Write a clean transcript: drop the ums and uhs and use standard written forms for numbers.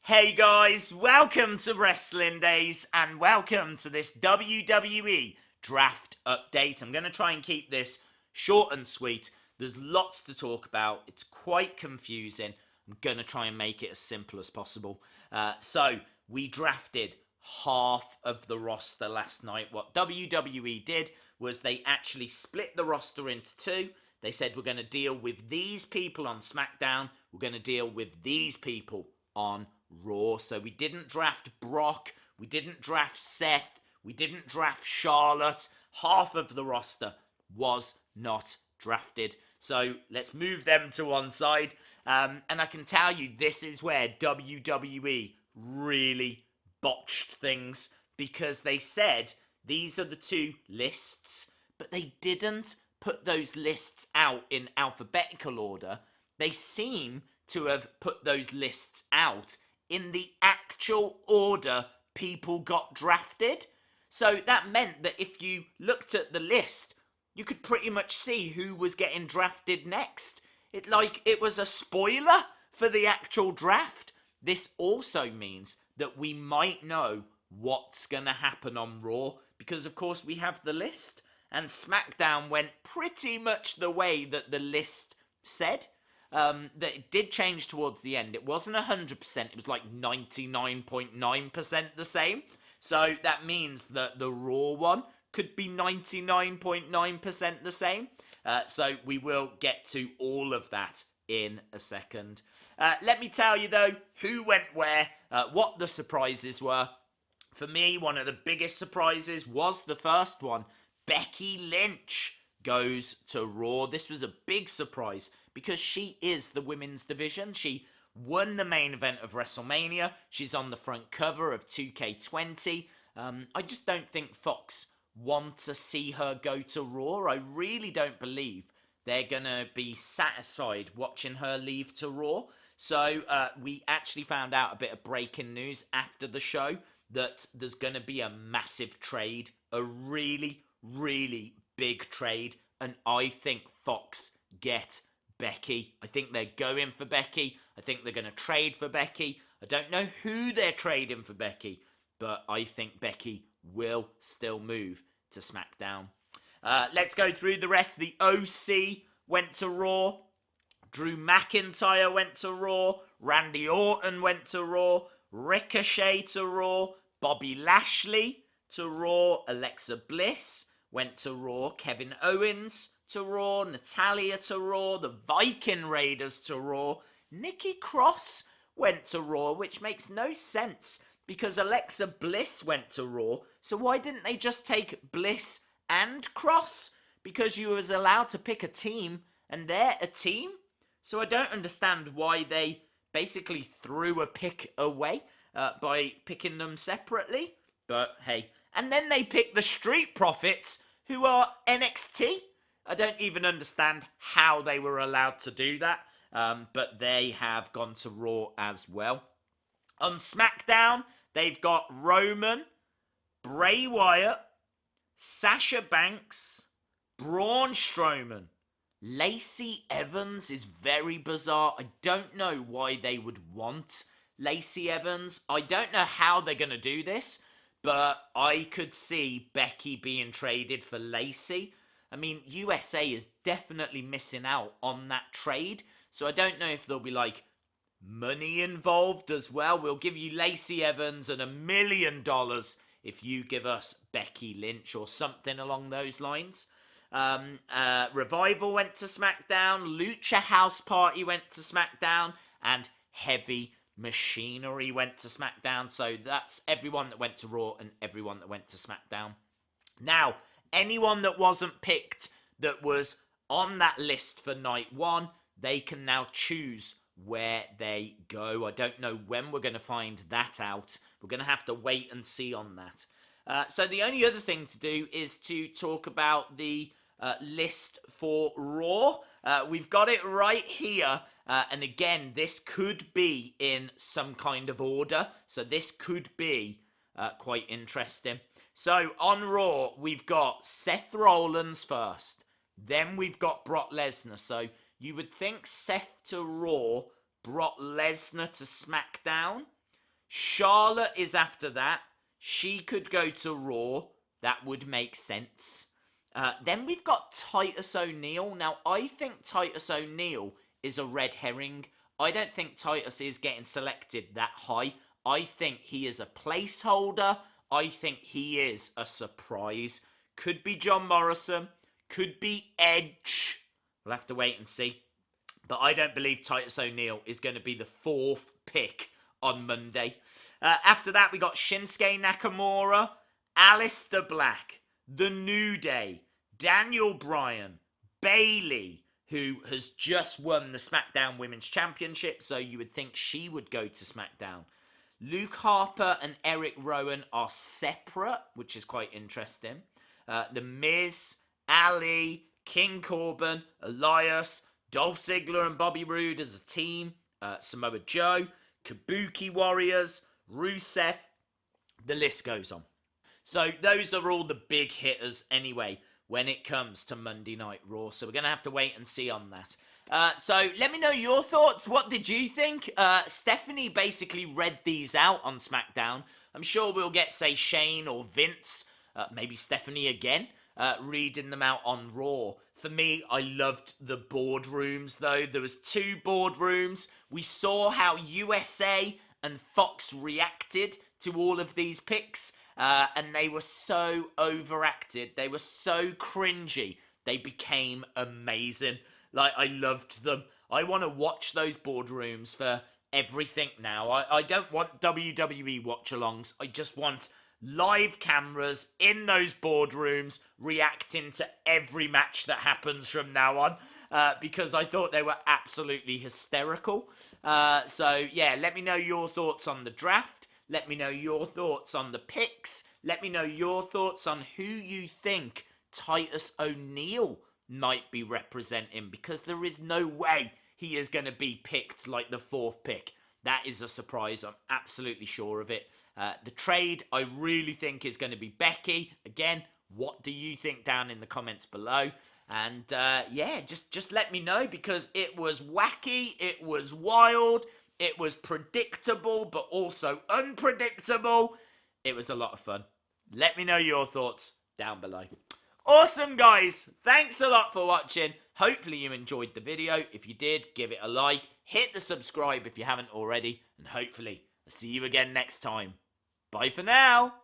Hey guys, welcome to Wrestling Days and welcome to this WWE Draft update. I'm going to try and keep this short and sweet. There's lots to talk about. It's quite confusing. I'm going to try and make it as simple as possible. So, we drafted half of the roster last night. What WWE did was they actually split the roster into two. They said we're going to deal with these people on SmackDown. We're going to deal with these people on Raw. So we didn't draft Brock, we didn't draft Seth, we didn't draft Charlotte. Half of the roster was not drafted. So let's move them to one side. And I can tell you this is where WWE really botched things, because they said these are the two lists, but they didn't put those lists out in alphabetical order. They seem to have put those lists out in the actual order people got drafted. So that meant that if you looked at the list, you could pretty much see who was getting drafted next. It was a spoiler for the actual draft. This also means that we might know what's going to happen on Raw, because of course we have the list, and SmackDown went pretty much the way that the list said. That it did change towards the end. It wasn't 100%, it was like 99.9% the same. So that means that the Raw one could be 99.9% the same. So we will get to all of that in a second. Let me tell you though, who went where, what the surprises were. For me, one of the biggest surprises was the first one. Becky Lynch goes to Raw. This was a big surprise, because she is the women's division. She won the main event of WrestleMania. She's on the front cover of 2K20. I just don't think Fox want to see her go to Raw. I really don't believe they're going to be satisfied watching her leave to Raw. So we actually found out a bit of breaking news after the show that there's going to be a massive trade, a really, really big trade, and I think Fox get Becky. I think they're going for Becky. I think they're going to trade for Becky. I don't know who they're trading for Becky, but I think Becky will still move to SmackDown. Let's go through the rest. The OC went to Raw. Drew McIntyre went to Raw. Randy Orton went to Raw. Ricochet to Raw. Bobby Lashley to Raw. Alexa Bliss went to Raw. Kevin Owens to Raw, Natalya to Raw, the Viking Raiders to Raw, Nikki Cross went to Raw, which makes no sense because Alexa Bliss went to Raw. So why didn't they just take Bliss and Cross? Because you was allowed to pick a team, and they're a team. So I don't understand why they basically threw a pick away by picking them separately. But hey, and then they picked the Street Profits, who are NXT. I don't even understand how they were allowed to do that, but they have gone to Raw as well. On SmackDown, they've got Roman, Bray Wyatt, Sasha Banks, Braun Strowman. Lacey Evans is very bizarre. I don't know why they would want Lacey Evans. I don't know how they're going to do this, but I could see Becky being traded for Lacey. I mean, USA is definitely missing out on that trade. So I don't know if there'll be like money involved as well. We'll give you Lacey Evans and $1 million if you give us Becky Lynch or something along those lines. Revival went to SmackDown. Lucha House Party went to SmackDown. And Heavy Machinery went to SmackDown. So that's everyone that went to Raw and everyone that went to SmackDown. Now, anyone that wasn't picked that was on that list for night one, they can now choose where they go. I don't know when we're going to find that out. We're going to have to wait and see on that. So the only other thing to do is to talk about the list for Raw. We've got it right here. And again, this could be in some kind of order. So this could be quite interesting. So on Raw, we've got Seth Rollins first. Then we've got Brock Lesnar. So you would think Seth to Raw, Brock Lesnar to SmackDown. Charlotte is after that. She could go to Raw. That would make sense. Then we've got Titus O'Neil. Now, I think Titus O'Neil is a red herring. I don't think Titus is getting selected that high. I think he is a placeholder. I think he is a surprise. Could be John Morrison. Could be Edge. We'll have to wait and see. But I don't believe Titus O'Neil is going to be the 4th pick on Monday. After that, we got Shinsuke Nakamura, Aleister Black, The New Day, Daniel Bryan, Bayley, who has just won the SmackDown Women's Championship, so you would think she would go to SmackDown. Luke Harper and Eric Rowan are separate, which is quite interesting. The Miz, Ali, King Corbin, Elias, Dolph Ziggler and Bobby Roode as a team, Samoa Joe, Kabuki Warriors, Rusev, the list goes on. So those are all the big hitters anyway when it comes to Monday Night Raw. So we're going to have to wait and see on that. So let me know your thoughts. What did you think? Stephanie basically read these out on SmackDown. I'm sure we'll get, say, Shane or Vince, maybe Stephanie again, reading them out on Raw. For me, I loved the boardrooms, though. There was 2 boardrooms. We saw how USA and Fox reacted to all of these picks, and they were so overacted. They were so cringy. They became amazing. Like, I loved them. I want to watch those boardrooms for everything now. I don't want WWE watch-alongs. I just want live cameras in those boardrooms reacting to every match that happens from now on, because I thought they were absolutely hysterical. So yeah, let me know your thoughts on the draft. Let me know your thoughts on the picks. Let me know your thoughts on who you think Titus O'Neil might be representing, because there is no way he is going to be picked like the 4th pick. That is a surprise. I'm absolutely sure of it. The trade, I really think, is going to be Becky. Again, what do you think down in the comments below? And yeah, just let me know, because it was wacky, it was wild, it was predictable, but also unpredictable. It was a lot of fun. Let me know your thoughts down below. Awesome, guys. Thanks a lot for watching. Hopefully you enjoyed the video. If you did, give it a like. Hit the subscribe if you haven't already. And hopefully I'll see you again next time. Bye for now.